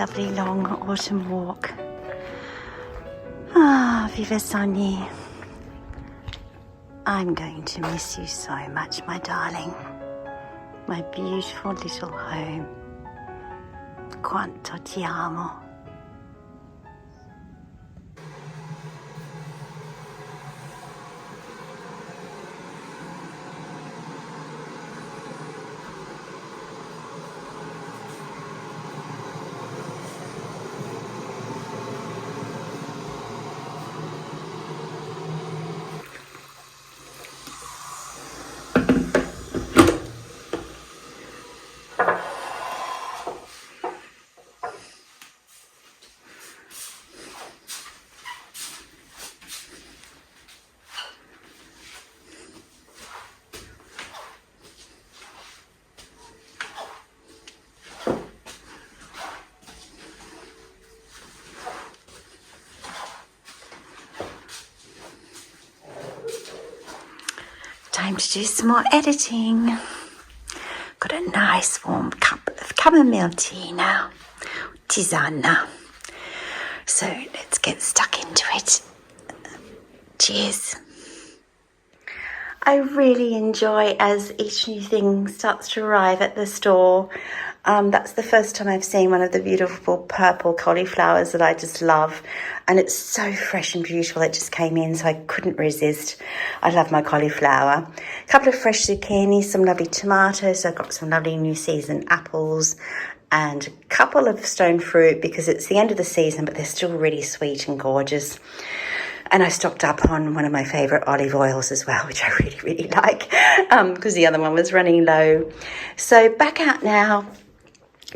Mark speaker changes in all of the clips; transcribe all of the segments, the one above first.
Speaker 1: lovely long autumn walk. Ah, viva sogni. I'm going to miss you so much, my darling. My beautiful little home. Quanto ti amo. Time to do some more editing. Got a nice warm cup of chamomile tea now, tisana. So let's get stuck into it. Cheers. I really enjoy as each new thing starts to arrive at the store. That's the first time I've seen one of the beautiful purple cauliflowers that I just love. And it's so fresh and beautiful. It just came in, so I couldn't resist. I love my cauliflower. A couple of fresh zucchini, some lovely tomatoes. I've got some lovely new season apples and a couple of stone fruit because it's the end of the season, but they're still really sweet and gorgeous. And I stocked up on one of my favourite olive oils as well, which I really, really like because the other one was running low. So back out now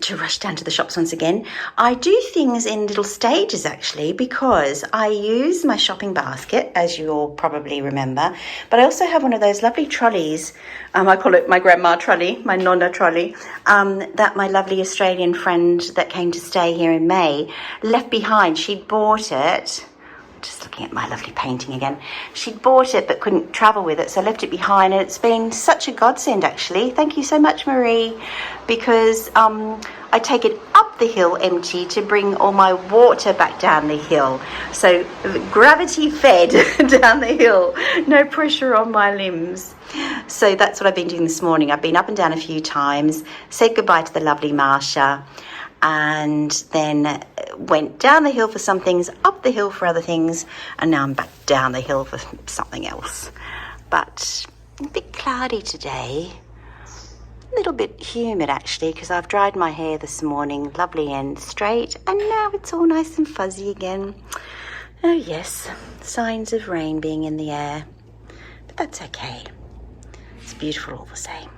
Speaker 1: to rush down to the shops once again. I do things in little stages actually because I use my shopping basket, as you all probably remember, but I also have one of those lovely trolleys. I call it my grandma trolley, my nonna trolley, that my lovely Australian friend that came to stay here in May left behind. She'd bought it. Just looking at my lovely painting again. She'd bought it but couldn't travel with it, so I left it behind, and it's been such a godsend actually. Thank you so much, Marie, because I take it up the hill empty to bring all my water back down the hill. So gravity fed down the hill, no pressure on my limbs. So that's what I've been doing this morning. I've been up and down a few times, said goodbye to the lovely Marsha, and then went down the hill for some things, up the hill for other things, and now I'm back down the hill for something else. But a bit cloudy today, a little bit humid actually, because I've dried my hair this morning, lovely and straight, and now it's all nice and fuzzy again. Oh yes, signs of rain being in the air, but that's okay. It's beautiful all the same.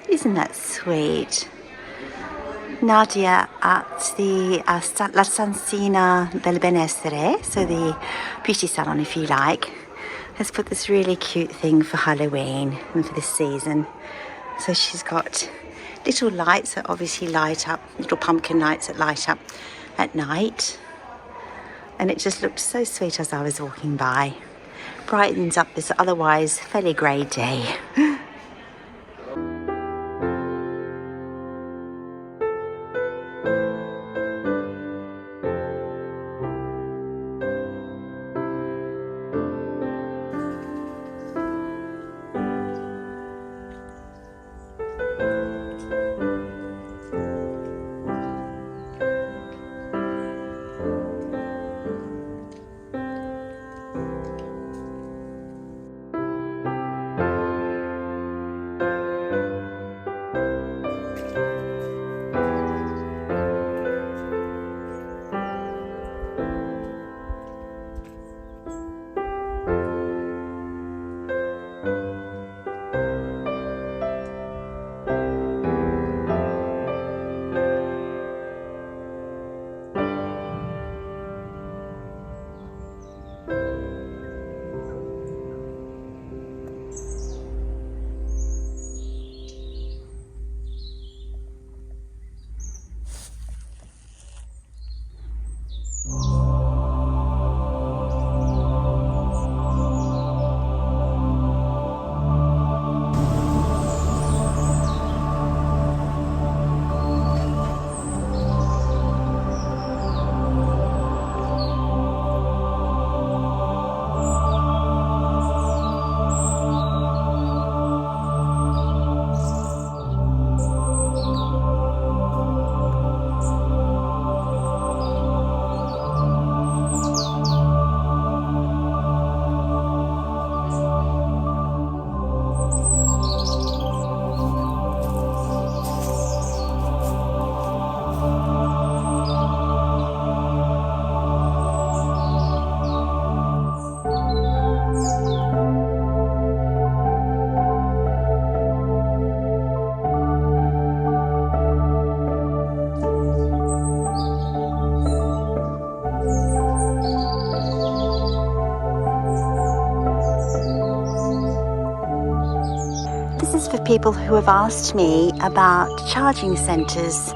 Speaker 1: Isn't that sweet? Nadia at the La Stanzina del Benessere, so the beauty salon if you like, has put this really cute thing for Halloween and for this season. So she's got little lights that obviously light up, little pumpkin lights that light up at night. And it just looked so sweet as I was walking by. Brightens up this otherwise fairly grey day. of people who have asked me about charging centres.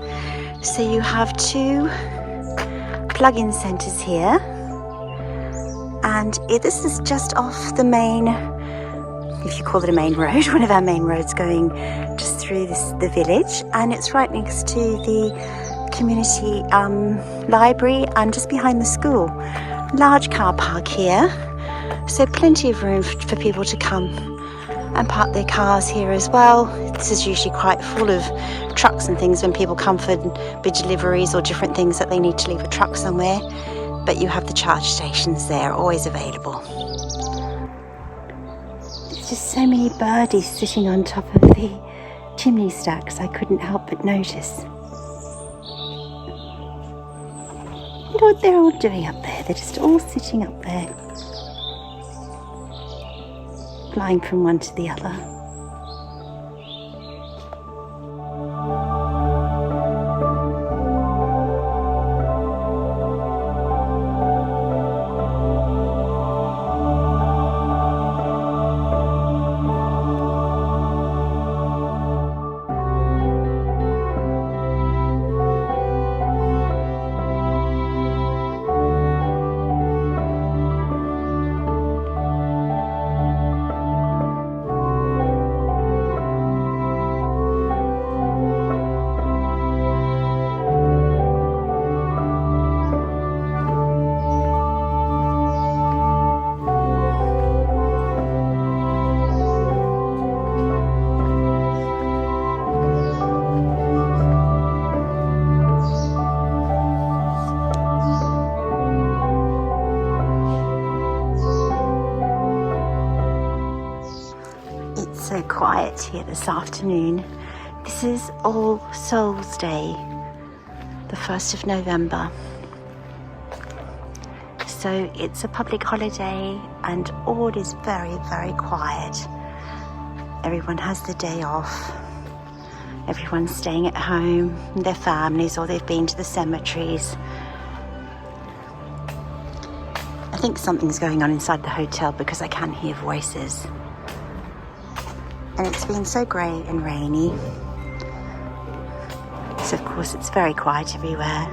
Speaker 1: So you have 2 plug-in centres here, and this is just off the main, if you call it a main road, one of our main roads going just through the village, and it's right next to the community library and just behind the school. Large car park here, so plenty of room for people to come and park their cars here as well. This is usually quite full of trucks and things when people come for big deliveries or different things that they need to leave a truck somewhere, but you have the charge stations there, always available. There's just so many birdies sitting on top of the chimney stacks, I couldn't help but notice. You know what they're all doing up there? They're just all sitting up there, flying from one to the other. So quiet here this afternoon. This is All Souls Day, the 1st of November. So it's a public holiday and all is very, very quiet. Everyone has the day off. Everyone's staying at home with their families, or they've been to the cemeteries. I think something's going on inside the hotel because I can hear voices. And it's been so grey and rainy, so of course it's very quiet everywhere.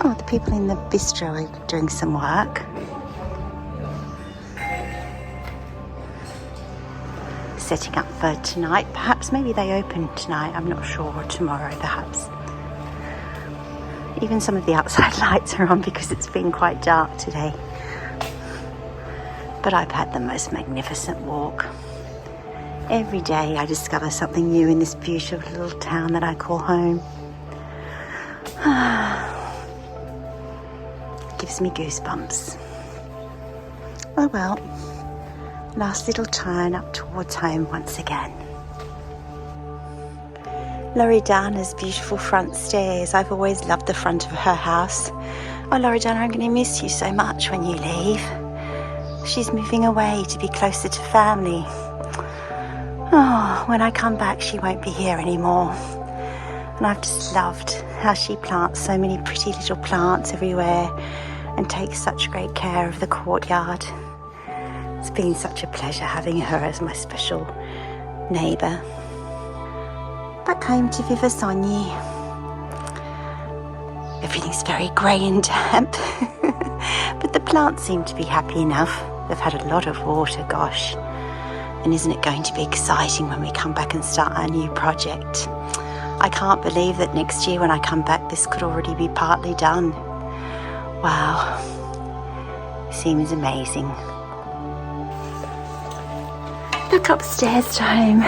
Speaker 1: Oh, the people in the bistro are doing some work. Setting up for tonight, perhaps. Maybe they open tonight, I'm not sure, or tomorrow perhaps. Even some of the outside lights are on because it's been quite dark today. But I've had the most magnificent walk. Every day I discover something new in this beautiful little town that I call home. Gives me goosebumps. Oh well, last little turn up towards home once again. Loredana's beautiful front stairs. I've always loved the front of her house. Oh Loredana, I'm going to miss you so much when you leave. She's moving away to be closer to family. Oh, when I come back, she won't be here anymore. And I've just loved how she plants so many pretty little plants everywhere and takes such great care of the courtyard. It's been such a pleasure having her as my special neighbour. Back home to Vivasogni. Everything's very grey and damp, but the plants seem to be happy enough. They've had a lot of water, gosh. And isn't it going to be exciting when we come back and start our new project? I can't believe that next year when I come back, this could already be partly done. Wow, seems amazing. Back upstairs to home.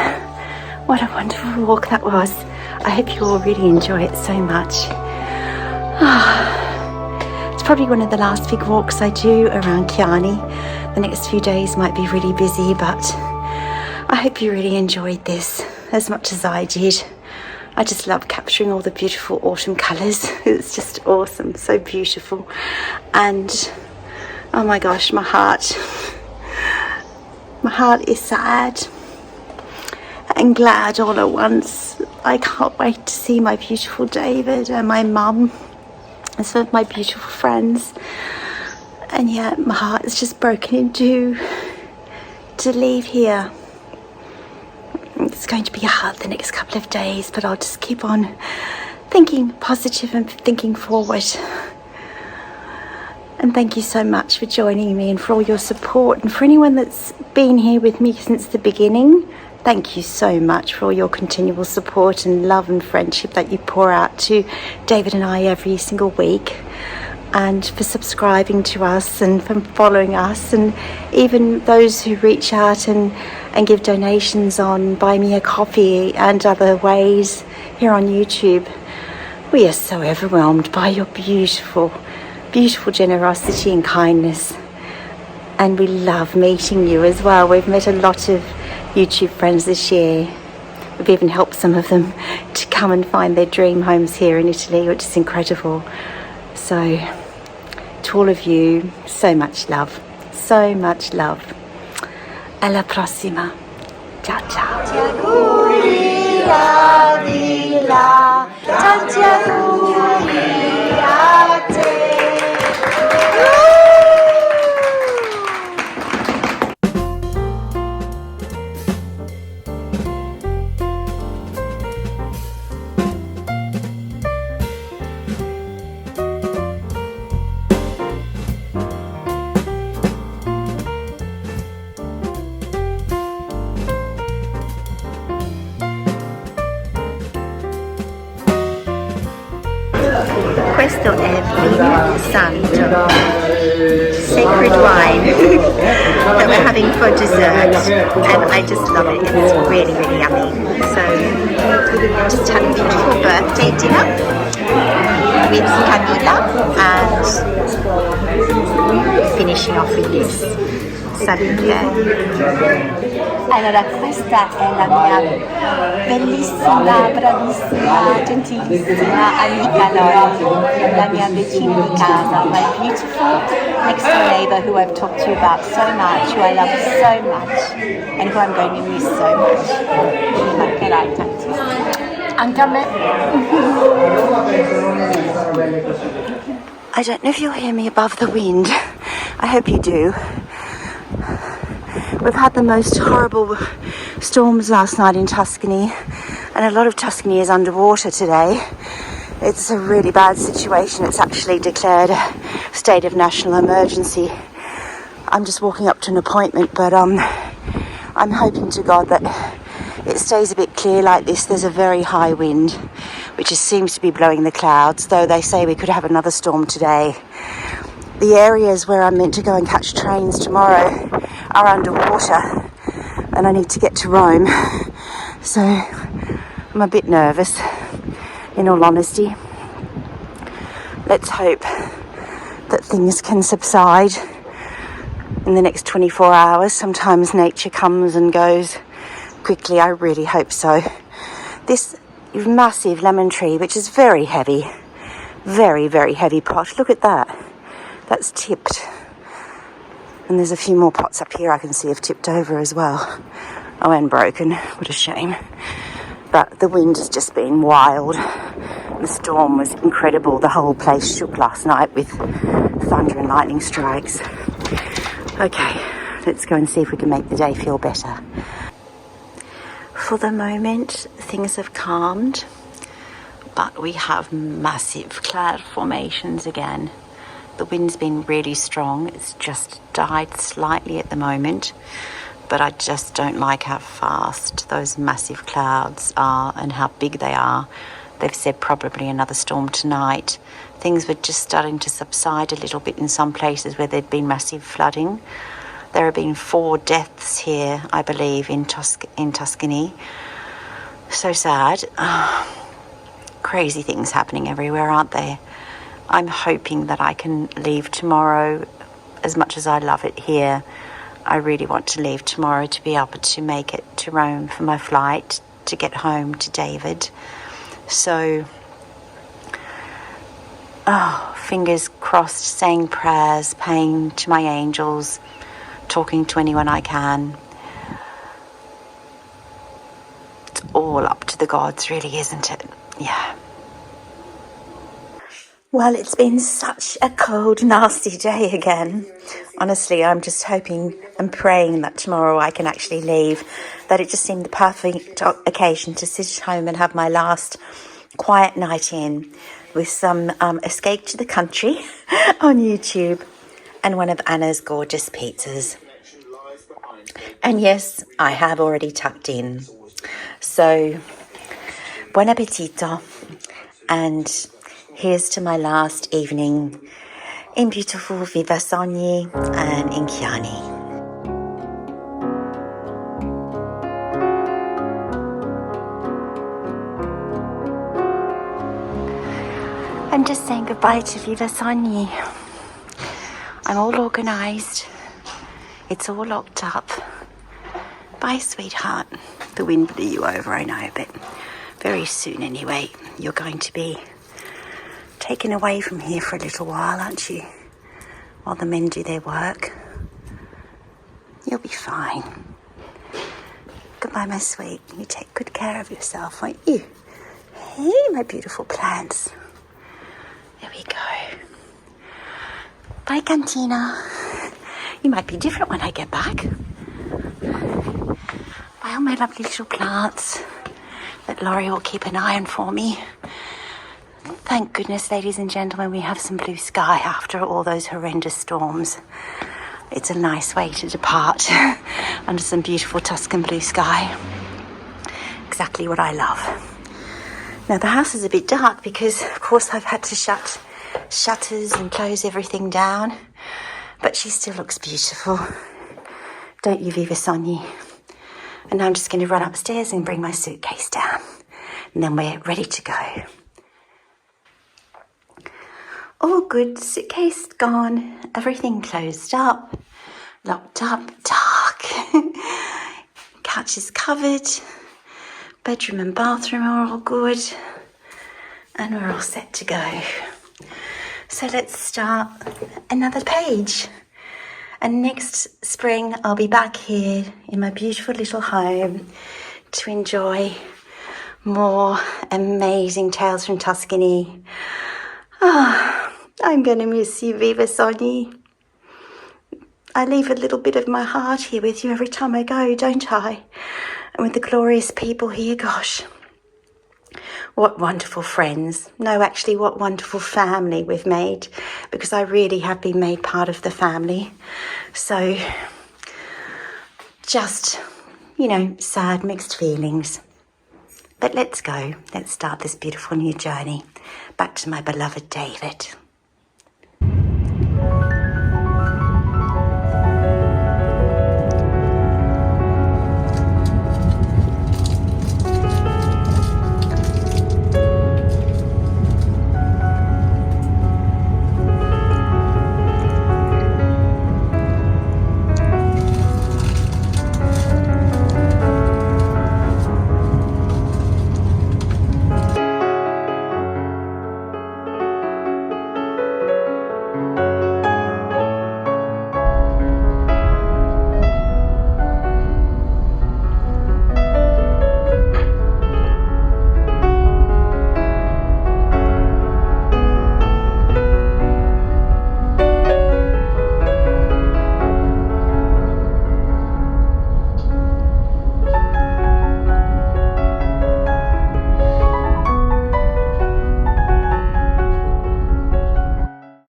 Speaker 1: What a wonderful walk that was. I hope you all really enjoy it so much. It's probably one of the last big walks I do around Chianni. The next few days might be really busy, but I hope you really enjoyed this as much as I did. I just love capturing all the beautiful autumn colours. It's just awesome, so beautiful. And oh my gosh, my heart is sad and glad all at once. I can't wait to see my beautiful David and my mum and some of my beautiful friends. And yeah, my heart is just broken in two to leave here. It's it's going to be hard the next couple of days, but I'll just keep on thinking positive and thinking forward. And thank you so much for joining me and for all your support. And for anyone that's been here with me since the beginning, thank you so much for all your continual support and love and friendship that you pour out to David and I every single week. And for subscribing to us and for following us, and even those who reach out and give donations on Buy Me a Coffee and other ways here on YouTube. We are so overwhelmed by your beautiful, beautiful generosity and kindness. And we love meeting you as well. We've met a lot of YouTube friends this year. We've even helped some of them to come and find their dream homes here in Italy, which is incredible. So, to all of you, so much love. So much love. Alla prossima. Ciao ciao. Tanti auguri a Villa. Tanti auguri a te. Questo è vino santo, sacred wine that we're having for dessert, and I just love it. It's really, really yummy. So just had a beautiful birthday dinner with Camilla and finishing off with this. Salute. Allora, questa è la mia bellissima, bravissima, gentilissima amica Lori, la mia vicina di casa, my beautiful next door neighbor who I've talked to you about so much, who I love so much, and who I'm going to miss so much. Mi mancherai tantissimo. Anche a me. I don't know if you'll hear me above the wind. I hope you do. We've had the most horrible storms last night in Tuscany, and a lot of Tuscany is underwater today. It's a really bad situation. It's actually declared a state of national emergency. I'm just walking up to an appointment, but I'm hoping to God that it stays a bit clear like this. There's a very high wind, which seems to be blowing the clouds, though they say we could have another storm today. The areas where I'm meant to go and catch trains tomorrow are underwater, and I need to get to Rome, so I'm a bit nervous, in all honesty. Let's hope that things can subside in the next 24 hours. Sometimes nature comes and goes quickly. I really hope so. This massive lemon tree, which is very heavy, very, very heavy pot. Look at that. That's tipped. And there's a few more pots up here I can see have tipped over as well. Oh, and broken. What a shame. But the wind has just been wild. The storm was incredible. The whole place shook last night with thunder and lightning strikes. Okay, let's go and see if we can make the day feel better. For the moment, things have calmed, but we have massive cloud formations again. The wind's been really strong. It's just died slightly at the moment, but I just don't like how fast those massive clouds are and how big they are. They've said probably another storm tonight. Things were just starting to subside a little bit in some places where there'd been massive flooding. There have been 4 deaths here, I believe, in Tuscany. So sad. Crazy things happening everywhere, aren't there? I'm hoping that I can leave tomorrow. As much as I love it here, I really want to leave tomorrow to be able to make it to Rome for my flight to get home to David. So, fingers crossed, saying prayers, praying to my angels, talking to anyone I can. It's all up to the gods, really, isn't it? Yeah. Well, it's been such a cold, nasty day again. Honestly, I'm just hoping and praying that tomorrow I can actually leave. That it just seemed the perfect occasion to sit at home and have my last quiet night in with some Escape to the Country on YouTube and one of Anna's gorgeous pizzas. And yes, I have already tucked in. So, buon appetito. And here's to my last evening in beautiful Viva Sogni and in Chianni. I'm just saying goodbye to Viva Sogni. I'm all organised. It's all locked up. Bye, sweetheart. The wind blew you over, I know, but very soon anyway, you're going to be taken away from here for a little while, aren't you? While the men do their work. You'll be fine. Goodbye, my sweet. You take good care of yourself, won't you? Hey, my beautiful plants. There we go. Bye, Cantina. You might be different when I get back. Bye, all my lovely little plants that Laurie will keep an eye on for me. Thank goodness, ladies and gentlemen, we have some blue sky after all those horrendous storms. It's a nice way to depart under some beautiful Tuscan blue sky. Exactly what I love. Now, the house is a bit dark because, of course, I've had to shut shutters and close everything down. But she still looks beautiful. Don't you, Viva Sogni? And now I'm just going to run upstairs and bring my suitcase down. And then we're ready to go. All good, suitcase gone, everything closed up, locked up, dark. Couch is covered, bedroom and bathroom are all good, and we're all set to go. So let's start another page. And next spring, I'll be back here in my beautiful little home to enjoy more amazing tales from Tuscany. I'm going to miss you, Viva Sogni. I leave a little bit of my heart here with you every time I go, don't I? And with the glorious people here, gosh. What wonderful friends. No, actually, what wonderful family we've made, because I really have been made part of the family. So, just, sad, mixed feelings. But let's go. Let's start this beautiful new journey back to my beloved David.